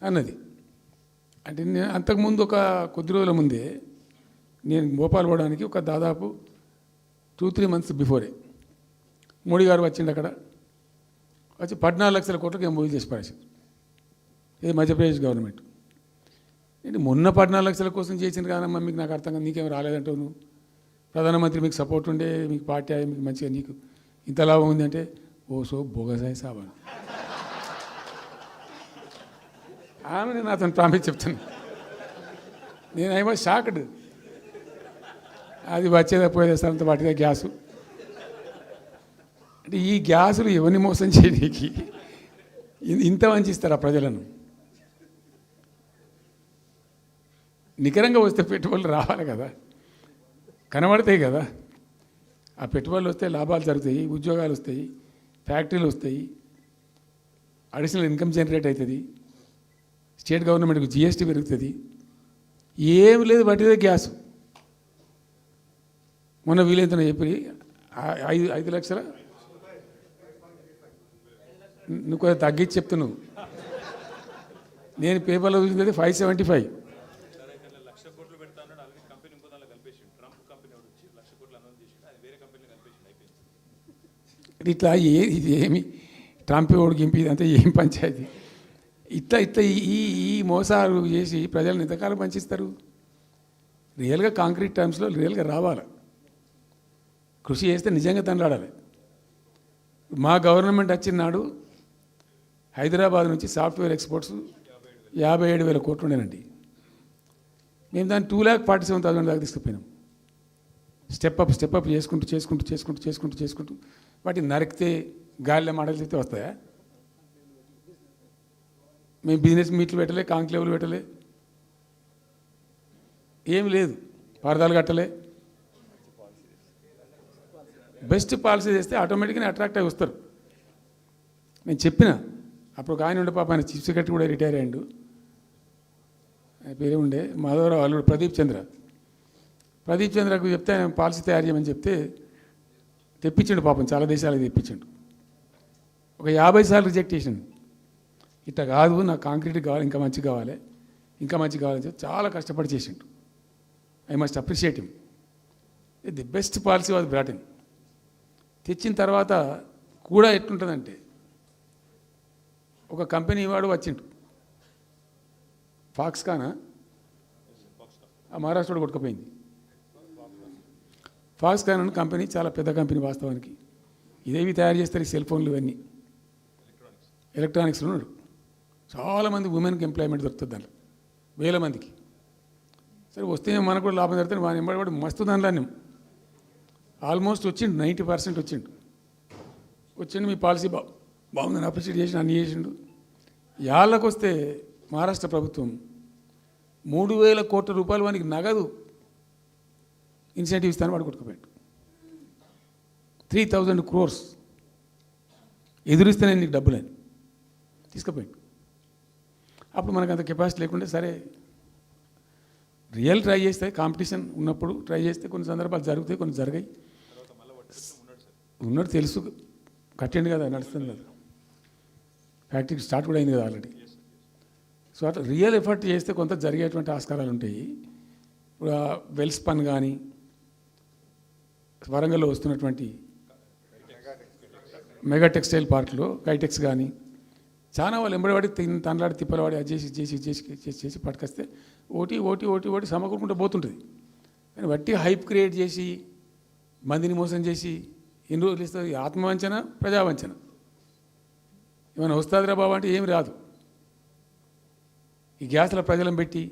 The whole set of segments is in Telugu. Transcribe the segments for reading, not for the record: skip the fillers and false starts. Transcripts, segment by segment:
అన్నది. అంటే నేను అంతకుముందు ఒక కొద్ది రోజుల ముందే నేను భోపాల్ పోవడానికి ఒక దాదాపు 2-3 మంత్స్ బిఫోరే మోడీ గారు వచ్చిండు. అక్కడ వచ్చి 14 లక్షల కోట్లకు ఏం చేసి పడేసారు. ఇది మధ్యప్రదేశ్ గవర్నమెంట్. నేను మొన్న 14 లక్షల కోసం చేసింది కాదమ్మా, మీకు నాకు అర్థం కాదు, నీకేం రాలేదంటావు నువ్వు. ప్రధానమంత్రి మీకు సపోర్ట్ ఉండే, మీకు పార్టీ మీకు మంచిగా నీకు ఇంత లాభం ఉంది అంటే ఓ సో బోగసాయి సాబా ఆమె నేను అతను ప్రామిస్ చెప్తాను. నేను ఐ వాజ్ షాక్డ్. అది వచ్చేదా పోయేదా సార్ అంత వాటిగా గ్యాసు. అంటే ఈ గ్యాసులు ఎవరిని మోసం చేయడానికి ఇంత వంచిస్తారా ప్రజలను? నికరంగా వస్తే పెట్టుబడులు రావాలి కదా, కనబడతాయి కదా. ఆ పెట్టుబడులు వస్తే లాభాలు జరుగుతాయి, ఉద్యోగాలు వస్తాయి, ఫ్యాక్టరీలు వస్తాయి, అడిషనల్ ఇన్కమ్ జనరేట్ అవుతుంది, స్టేట్ గవర్నమెంట్కి జిఎస్టీ పెరుగుతుంది. ఏం లేదు, వాటిదే గ్యాసు. మొన్న వీలైతే చెప్పి 5 లక్షల నువ్వు కొంచెం తగ్గించి చెప్తున్నావు. నేను పేపర్లో చూసింది 575. ఇట్లా ఇది ఏమి ట్రంప్ ఓడికి గింపి ఇదంతా ఏం పంచాయతీ? ఇట్లా ఇట్లా ఈ మోసాలు చేసి ప్రజలను ఎంతకాలం పంచిస్తారు? రియల్గా కాంక్రీట్ టర్మ్స్లో రియల్గా రావాలి, కృషి చేస్తే నిజంగా తండ్రాడాలి. మా గవర్నమెంట్ వచ్చిన నాడు హైదరాబాద్ నుంచి సాఫ్ట్వేర్ ఎక్స్పోర్ట్స్ 57,000 కోట్లు ఉండేనండి. మేము దాన్ని 2,47,000 దాకా తీసుకుపోయినాం. స్టెప్ అప్ చేసుకుంటూ వాటిని నరికితే గాలిలో మాటలు చెప్తే వస్తాయా? మేము బిజినెస్ మీట్లు పెట్టలే, కాంక్లేవ్లు పెట్టలే, ఏం లేదు, పరదాలు కట్టలే. బెస్ట్ పాలసీ చేస్తే ఆటోమేటిక్గా అట్రాక్ట్ అయి వస్తారు. నేను చెప్పిన అప్పుడు ఒక ఆయన ఉండే, పాప ఆయన చీఫ్ సెక్రటరీ కూడా రిటైర్ అయ్యాడు, ఆయన పేరే ఉండే మాధవరావు అల్లుడు ప్రదీప్ చంద్రకు చెప్తే ఆయన పాలసీ తయారు చేయమని చెప్తే తెప్పించండు. పాపం చాలా దేశాలకు తెప్పించండు. ఒక 50 సార్లు రిజెక్ట్ చేసిండు. ఇట్లా కాదు, నాకు కాంక్రీట్ కావాలి, ఇంకా మంచిగా కావాలని చెప్పి చాలా కష్టపడి చేసిండు. I must appreciate him. The best policy was brought in. తెచ్చిన తర్వాత కూడా ఎట్లుంటుందంటే, ఒక కంపెనీ వాడు వచ్చిండు, ఫాక్స్కాన్, ఆ మహారాష్ట్రలో కొట్టుకుపోయింది. ఫాక్స్కాన్ అనే కంపెనీ చాలా పెద్ద కంపెనీ వాస్తవానికి. ఇదేవి తయారు చేస్తారు, ఈ సెల్ ఫోన్లు ఇవన్నీ ఎలక్ట్రానిక్స్లో ఉన్నాడు. చాలామంది ఉమెన్కి ఎంప్లాయ్మెంట్ దొరుకుతుంది దాంట్లో, 1000 మందికి. సరే వస్తే మనకు కూడా లాభం జరుగుతుంది. వాని ఎంబడి మస్తు దానిలో ఆల్మోస్ట్ వచ్చిండు, 90% వచ్చిండు. మీ పాలసీ బాగుందని అప్రిషియేట్ చేసి అన్ని చేసిండు. యాళ్ళకు వస్తే మహారాష్ట్ర ప్రభుత్వం 3,000 కోట్ల రూపాయలు వానికి నగదు ఇన్సెంటివ్ ఇస్తాను, వాడు కొట్టుకుపోయాడు. 3,000 crores ఎదురిస్తేనే నీకు డబ్బులని తీసుకుపోయాడు. అప్పుడు మనకు అంత కెపాసిటీ లేకుంటే సరే రియల్ ట్రై చేస్తే, కాంపిటీషన్ ఉన్నప్పుడు ట్రై చేస్తే కొన్ని సందర్భాలు జరుగుతాయి, కొన్ని జరిగాయి. ఉన్నట్టు తెలుసు, కట్టండి కదా, నడుస్తుంది కదా, ఫ్యాక్టరీ స్టార్ట్ కూడా అయింది కదా ఆల్రెడీ. సో అట్లా రియల్ ఎఫర్ట్ చేస్తే కొంత జరిగేటువంటి ఆస్కారాలు ఉంటాయి. ఇప్పుడు వెల్స్పన్ కానీ, వరంగల్లో వస్తున్నటువంటి మెగా టెక్స్టైల్ పార్క్లో కైటెక్స్ కానీ, చాలా వాళ్ళు ఎంబడివాడి తనలాడి తిప్పలవాడి అది చేసి పట్టుకొస్తే ఓటి సమకూరుకుంటూ పోతుంటుంది. కానీ వట్టి హైప్ క్రియేట్ చేసి మందిని మోసం చేసి ఎన్ని రోజులు ఇస్తుంది? ఆత్మవంచన, ప్రజావంచన. ఏమైనా వస్తుందిరా బాబు అంటే ఏమి రాదు. ఈ గ్యాస్ల ప్రజలను పెట్టి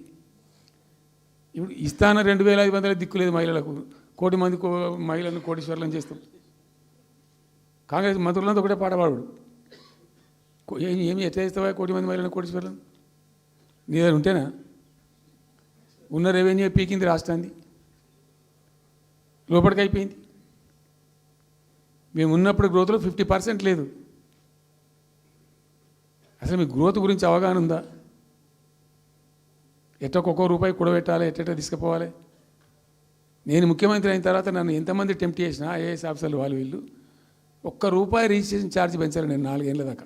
ఇప్పుడు ఇస్తాన 2,500 దిక్కులేదు మహిళలకు, 1 కోటి మంది మహిళలను కోటీశ్వర్లను చేస్తాం. కాంగ్రెస్ మంత్రులంతా ఒకటే పాట పాడు, ఏమి ఎట్లా చేస్తావా 1 కోటి మంది మహిళలను కోటీశ్వర్లను? నీ దగ్గర ఉంటేనా? ఉన్న రెవెన్యూ పీకింది రాష్ట్రాన్ని, లోపలికి అయిపోయింది. మేము ఉన్నప్పుడు గ్రోత్లో 50% లేదు. అసలు మీ గ్రోత్ గురించి అవగాహన ఉందా? ఒక్కొక్క రూపాయి కూడబెట్టాలి, ఎట్ట తీసుకుపోవాలి? నేను ముఖ్యమంత్రి అయిన తర్వాత నన్ను ఎంతమంది టెంప్ట్ చేసినా ఐఏఎస్ ఆఫీసర్లు వాళ్ళు వీళ్ళు, ₹1 రిజిస్ట్రేషన్ ఛార్జ్ పెంచాలి నేను 4 ఏళ్ళ దాకా.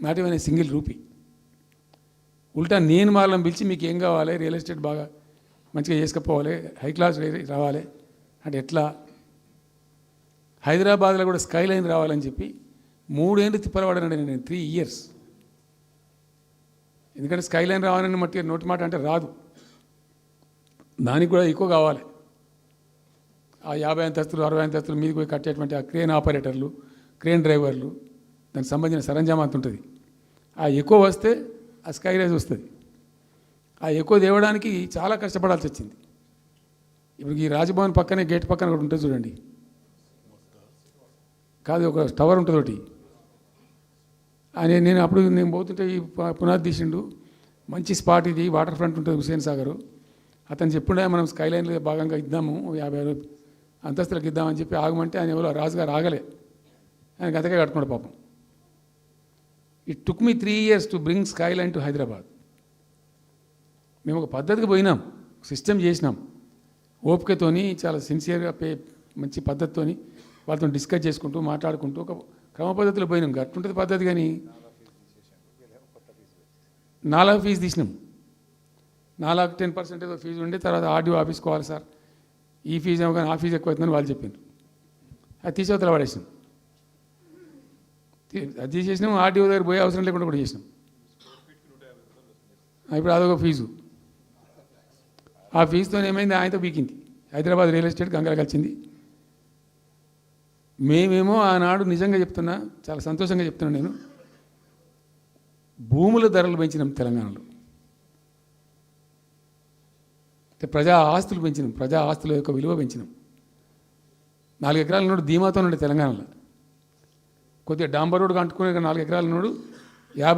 Not even single rupee. ఉల్టా నేను వాళ్ళని పిలిచి మీకు ఏం కావాలి, రియల్ ఎస్టేట్ బాగా మంచిగా చేసుకుపోవాలి, హై క్లాస్ రావాలి అంటే ఎట్లా? హైదరాబాద్లో కూడా స్కై లైన్ రావాలని చెప్పి 3 ఏళ్ళు తిప్పలవాడానండి నేను, 3 years. ఎందుకంటే స్కై లైన్ రావాలని మట్టి నోటి మాట అంటే రాదు, దానికి కూడా ఎక్కువ కావాలి. ఆ 50 అంతస్తులు 60 అంతస్తులు మీదకి పోయి కట్టేటువంటి ఆ క్రేన్ ఆపరేటర్లు, క్రేన్ డ్రైవర్లు, దానికి సంబంధించిన సరంజామా అంత ఉంటుంది. ఆ ఎక్కువ వస్తే ఆ స్కై రైజ్ వస్తుంది. ఆ ఎక్కువ తేవడానికి చాలా కష్టపడాల్సి వచ్చింది. ఇప్పుడు ఈ రాజభవన్ పక్కనే గేట్ పక్కన ఒకటి ఉంటుంది చూడండి, కాదు ఒక టవర్ ఉంటుంది ఒకటి. నేను అప్పుడు నేను పోతుంటే ఈ పునాది తీసిండు, మంచి స్పాట్ ఇది, వాటర్ ఫ్రంట్ ఉంటుంది హుసేన్ సాగర్. అతను చెప్పుండే మనం స్కై లైన్లో భాగంగా ఇద్దాము, 50 అంతస్తులకు ఇద్దామని చెప్పి ఆగమంటే ఆయన ఎవరో రాజుగారు ఆగలే, ఆయన గతకే కట్టుకున్నాడు పాపం. It took me 3 years to bring sky line to Hyderabad. మేము ఒక పద్ధతికి పోయినాం, సిస్టమ్ చేసినాం, ఓపికతోని చాలా సిన్సియర్గా మంచి పద్ధతితోని వాళ్ళతో డిస్కస్ చేసుకుంటూ మాట్లాడుకుంటూ ఒక క్రమ పద్ధతిలో పోయినాం. గట్టుంటుంది పద్ధతి. కానీ 4 ఫీజు తీసినాం, 4 10% ఏదో ఫీజు ఉండే. తర్వాత ఆర్డీఓ ఆఫీస్కి పోవాలి సార్, ఈ ఫీజు ఏమో కానీ ఆ ఫీజు ఎక్కువ అవుతుందని వాళ్ళు చెప్పారు. అది తీసేవతల పడేసినాం. అది తీసేసినాం, ఆర్డీఓ దగ్గర పోయే అవసరం లేకుండా కూడా చేసినాం. ఇప్పుడు అదొక ఫీజు. ఆ ఫీజుతో ఏమైంది, ఆయనతో బీకింది. హైదరాబాద్ రియల్ ఎస్టేట్ గంగలు కలిసింది. మేమేమో ఆనాడు నిజంగా చెప్తున్నా, చాలా సంతోషంగా చెప్తున్నాను నేను, భూముల ధరలు పెంచినాం తెలంగాణలో. ప్రజా ఆస్తులు పెంచినాం, ప్రజా ఆస్తుల యొక్క విలువ పెంచినాం. 4 ఎకరాల నోడు ధీమాతో ఉండే తెలంగాణలో. కొద్దిగా డాంబర్ రోడ్డు అంటుకునే 4 ఎకరాల నోడు 50